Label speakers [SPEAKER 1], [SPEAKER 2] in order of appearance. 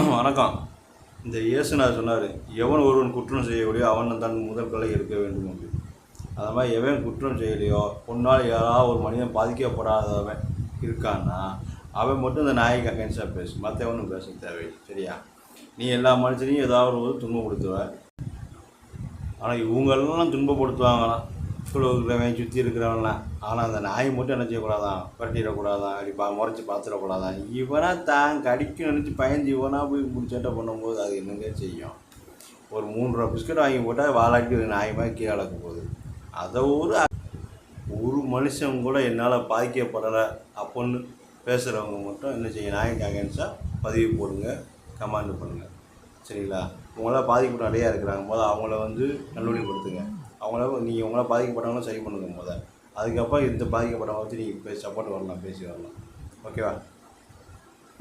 [SPEAKER 1] வணக்கம். இந்த இயேசுநாதர் சொன்னார், எவன் ஒருவன் குற்றம் செய்யலையோ அவன் தன் முதல் கல்லை எடுக்க வேண்டும் என்று. அது மாதிரி எவன் குற்றம் செய்யலையோ பொன்னால் யாராவது ஒரு மனிதன் பாதிக்கப்படாதவன் இருக்கான்னா அவன் மட்டும் இந்த நாய்க்கு அகேன்ஸ்டாக பேசு, மற்றவனும் பேச தேவையில்லை. சரியா? நீ எல்லா மனுஷனையும் ஏதாவது ஒரு துன்பப்படுத்துவ. ஆனால் இவங்களெல்லாம் துன்பப்படுத்துவாங்களாம், ஸ்கூலில் இருக்கிறவன் சுற்றி இருக்கிறவன்லாம். ஆனால் அந்த நாய் மட்டும் என்ன செய்யக்கூடாதான், பரட்டிடக்கூடாதான், அப்படி முறைச்சி பார்த்துடக்கூடாதான். இவனாக தான் கடிக்க நினச்சி பயந்து இவனாக போய் முடிச்சேட்டை பண்ணும்போது அது என்னங்க செய்யும்? ஒரு 3 ரூபா பிஸ்கட் வாங்கி போட்டால் வாழாட்டி நாய் மாதிரி கீழே அளக்க போகுது. அதை ஒரு மனுஷன் கூட என்னால் பாதிக்கப்படலை அப்படின்னு பேசுகிறவங்க மட்டும் என்ன செய்ய, நாய்க்கு அகேன்ஸ்டாக பதிவு போடுங்க, கமெண்ட் பண்ணுங்கள். சரிங்களா? உங்களால் பாதிக்கப்பட்ட நிறையா இருக்கிறாங்க போது அவங்கள நல்வழிப்படுத்துங்க. நீங்கள் உங்களால் பாதிக்கப்பட்டவங்களும் சரி பண்ணுங்க அதுக்கப்புறம் இந்த பாதிக்கப்பட்டவங்க நீங்கள் சப்போர்ட் வரலாம், பேசி வரலாம். ஓகேவா?